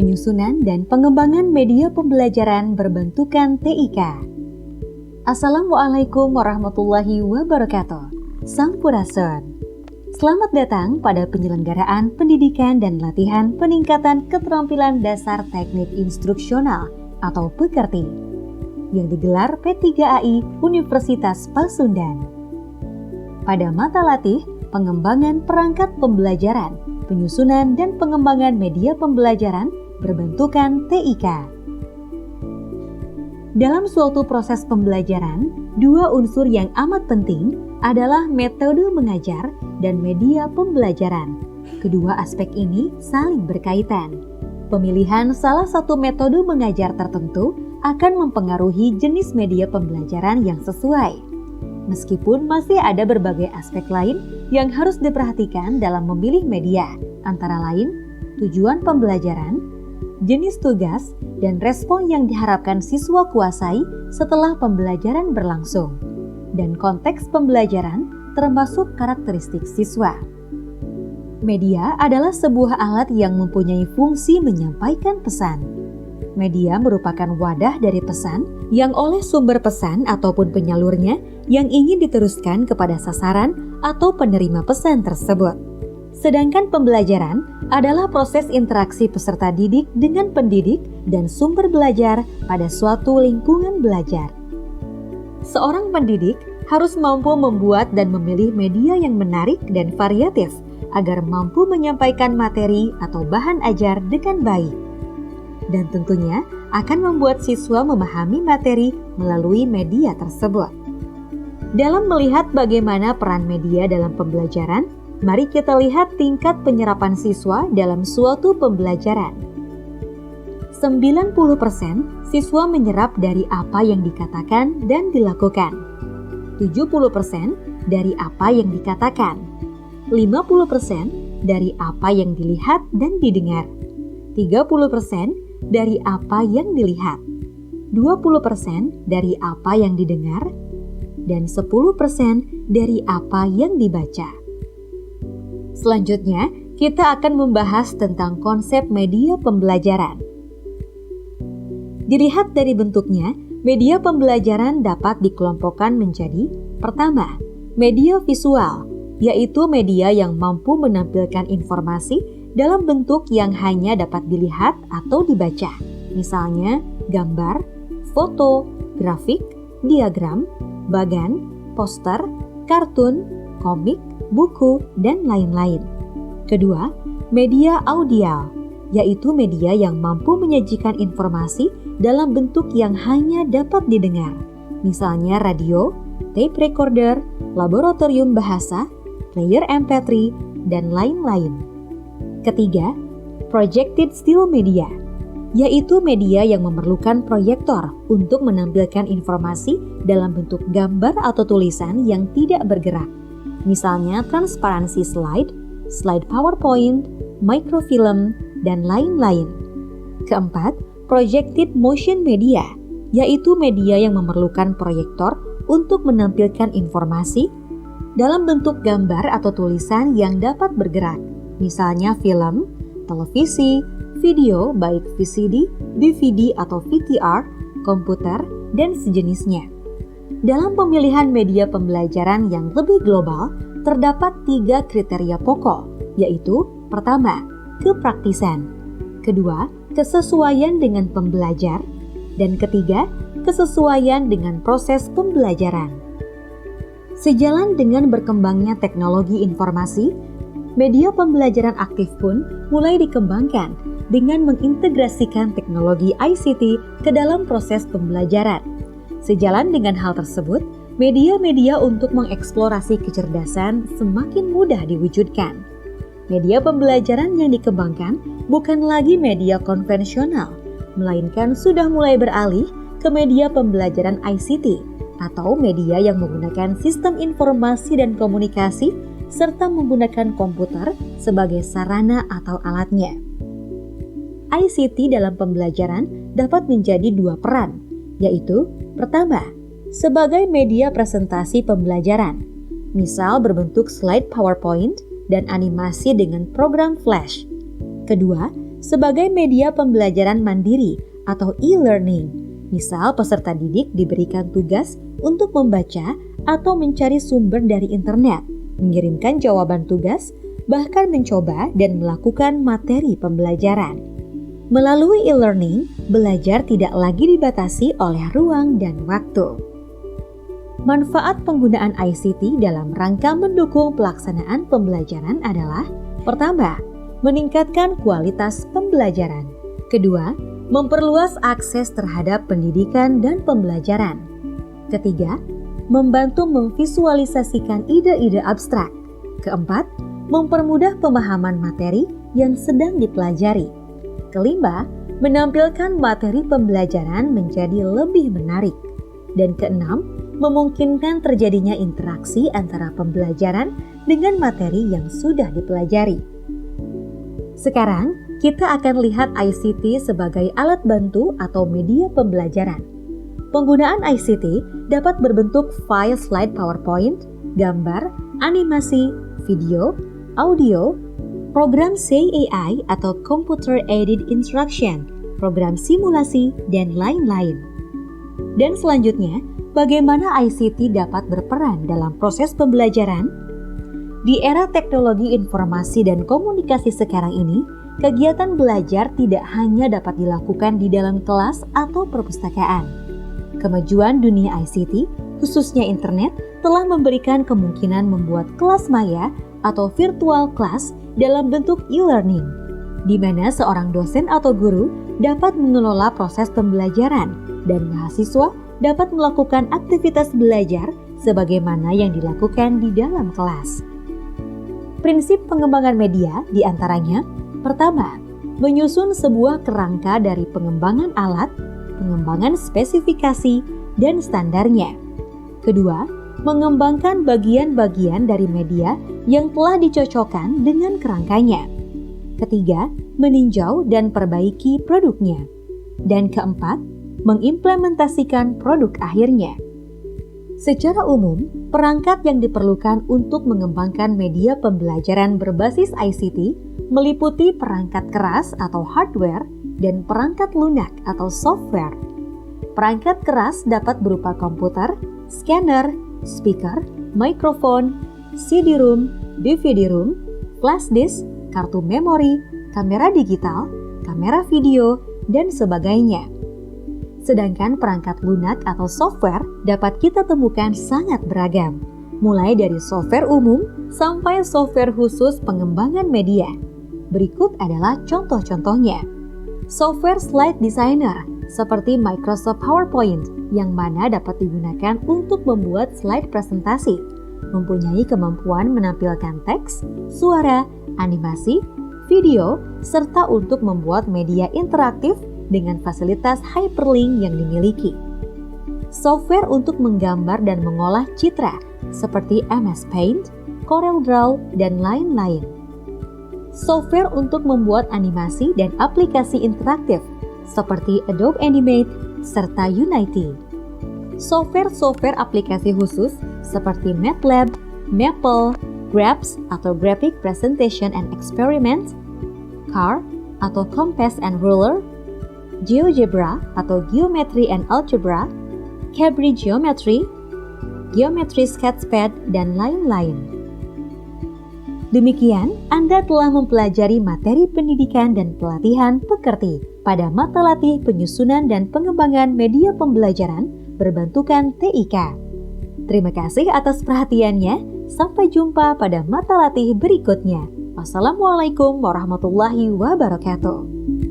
penyusunan dan pengembangan media pembelajaran berbentukan TIK. Assalamualaikum warahmatullahi wabarakatuh. Sampurasun. Selamat datang pada penyelenggaraan pendidikan dan latihan peningkatan keterampilan dasar teknik instruksional atau PEKERTI yang digelar P3AI Universitas Pasundan. Pada mata latih pengembangan perangkat pembelajaran, penyusunan dan pengembangan media pembelajaran berbentukan TIK. Dalam suatu proses pembelajaran, dua unsur yang amat penting adalah metode mengajar dan media pembelajaran. Kedua aspek ini saling berkaitan. Pemilihan salah satu metode mengajar tertentu akan mempengaruhi jenis media pembelajaran yang sesuai. Meskipun masih ada berbagai aspek lain yang harus diperhatikan dalam memilih media, antara lain tujuan pembelajaran, jenis tugas, dan respon yang diharapkan siswa kuasai setelah pembelajaran berlangsung, dan konteks pembelajaran termasuk karakteristik siswa. Media adalah sebuah alat yang mempunyai fungsi menyampaikan pesan. Media merupakan wadah dari pesan yang oleh sumber pesan ataupun penyalurnya yang ingin diteruskan kepada sasaran atau penerima pesan tersebut. Sedangkan pembelajaran adalah proses interaksi peserta didik dengan pendidik dan sumber belajar pada suatu lingkungan belajar. Seorang pendidik harus mampu membuat dan memilih media yang menarik dan variatif agar mampu menyampaikan materi atau bahan ajar dengan baik. Dan tentunya akan membuat siswa memahami materi melalui media tersebut. Dalam melihat bagaimana peran media dalam pembelajaran, mari kita lihat tingkat penyerapan siswa dalam suatu pembelajaran. 90% siswa menyerap dari apa yang dikatakan dan dilakukan. 70% dari apa yang dikatakan. 50% dari apa yang dilihat dan didengar. 30% dari apa yang dilihat, 20% dari apa yang didengar, dan 10% dari apa yang dibaca. Selanjutnya, kita akan membahas tentang konsep media pembelajaran. Dilihat dari bentuknya, media pembelajaran dapat dikelompokkan menjadi: pertama, media visual, yaitu media yang mampu menampilkan informasi dalam bentuk yang hanya dapat dilihat atau dibaca, misalnya gambar, foto, grafik, diagram, bagan, poster, kartun, komik, buku, dan lain-lain. Kedua, media audial, yaitu media yang mampu menyajikan informasi dalam bentuk yang hanya dapat didengar, misalnya radio, tape recorder, laboratorium bahasa, player MP3, dan lain-lain. Ketiga, projected still media, yaitu media yang memerlukan proyektor untuk menampilkan informasi dalam bentuk gambar atau tulisan yang tidak bergerak, misalnya transparansi slide, slide PowerPoint, microfilm, dan lain-lain. Keempat, projected motion media, yaitu media yang memerlukan proyektor untuk menampilkan informasi dalam bentuk gambar atau tulisan yang dapat bergerak, misalnya film, televisi, video baik VCD, DVD atau VTR, komputer, dan sejenisnya. Dalam pemilihan media pembelajaran yang lebih global, terdapat 3 kriteria pokok, yaitu: pertama, kepraktisan, kedua, kesesuaian dengan pembelajar, dan ketiga, kesesuaian dengan proses pembelajaran. Sejalan dengan berkembangnya teknologi informasi, media pembelajaran aktif pun mulai dikembangkan dengan mengintegrasikan teknologi ICT ke dalam proses pembelajaran. Sejalan dengan hal tersebut, media-media untuk mengeksplorasi kecerdasan semakin mudah diwujudkan. Media pembelajaran yang dikembangkan bukan lagi media konvensional, melainkan sudah mulai beralih ke media pembelajaran ICT atau media yang menggunakan sistem informasi dan komunikasi serta menggunakan komputer sebagai sarana atau alatnya. ICT dalam pembelajaran dapat menjadi 2 peran, yaitu pertama, sebagai media presentasi pembelajaran, misal berbentuk slide PowerPoint dan animasi dengan program Flash. Kedua, sebagai media pembelajaran mandiri atau e-learning. Misal, peserta didik diberikan tugas untuk membaca atau mencari sumber dari internet, mengirimkan jawaban tugas, bahkan mencoba dan melakukan materi pembelajaran. Melalui e-learning, belajar tidak lagi dibatasi oleh ruang dan waktu. Manfaat penggunaan ICT dalam rangka mendukung pelaksanaan pembelajaran adalah: pertama, meningkatkan kualitas pembelajaran. Kedua, memperluas akses terhadap pendidikan dan pembelajaran. Ketiga, membantu memvisualisasikan ide-ide abstrak. Keempat, mempermudah pemahaman materi yang sedang dipelajari. Kelima, menampilkan materi pembelajaran menjadi lebih menarik. Dan keenam, memungkinkan terjadinya interaksi antara pembelajaran dengan materi yang sudah dipelajari. Sekarang, kita akan lihat ICT sebagai alat bantu atau media pembelajaran. Penggunaan ICT dapat berbentuk file slide PowerPoint, gambar, animasi, video, audio, program CAI atau Computer Aided Instruction, program simulasi, dan lain-lain. Dan selanjutnya, bagaimana ICT dapat berperan dalam proses pembelajaran? Di era teknologi informasi dan komunikasi sekarang ini, kegiatan belajar tidak hanya dapat dilakukan di dalam kelas atau perpustakaan. Kemajuan dunia ICT, khususnya internet, telah memberikan kemungkinan membuat kelas maya atau virtual class dalam bentuk e-learning, di mana seorang dosen atau guru dapat mengelola proses pembelajaran dan mahasiswa dapat melakukan aktivitas belajar sebagaimana yang dilakukan di dalam kelas. Prinsip pengembangan media diantaranya: pertama, menyusun sebuah kerangka dari pengembangan alat, pengembangan spesifikasi, dan standarnya. Kedua, mengembangkan bagian-bagian dari media yang telah dicocokkan dengan kerangkanya. Ketiga, meninjau dan perbaiki produknya. Dan keempat, mengimplementasikan produk akhirnya. Secara umum, perangkat yang diperlukan untuk mengembangkan media pembelajaran berbasis ICT meliputi perangkat keras atau hardware dan perangkat lunak atau software. Perangkat keras dapat berupa komputer, scanner, speaker, mikrofon, CD-ROM, DVD-ROM, flash disk, kartu memori, kamera digital, kamera video, dan sebagainya. Sedangkan perangkat lunak atau software dapat kita temukan sangat beragam, mulai dari software umum sampai software khusus pengembangan media. Berikut adalah contoh-contohnya. Software slide designer seperti Microsoft PowerPoint yang mana dapat digunakan untuk membuat slide presentasi, mempunyai kemampuan menampilkan teks, suara, animasi, video, serta untuk membuat media interaktif dengan fasilitas hyperlink yang dimiliki. Software untuk menggambar dan mengolah citra seperti MS Paint, CorelDRAW, dan lain-lain. Software untuk membuat animasi dan aplikasi interaktif seperti Adobe Animate serta Unity. Software aplikasi khusus seperti MATLAB, Maple, Graph atau Graphic Presentation and Experiment, CAR atau Compass and Ruler, GeoGebra atau Geometry and Algebra, Cabri Geometry, Geometry Sketchpad, dan lain-lain. Demikian, Anda telah mempelajari materi pendidikan dan pelatihan pekerti pada mata latih penyusunan dan pengembangan media pembelajaran berbentukan TIK. Terima kasih atas perhatiannya. Sampai jumpa pada mata latih berikutnya. Wassalamualaikum warahmatullahi wabarakatuh.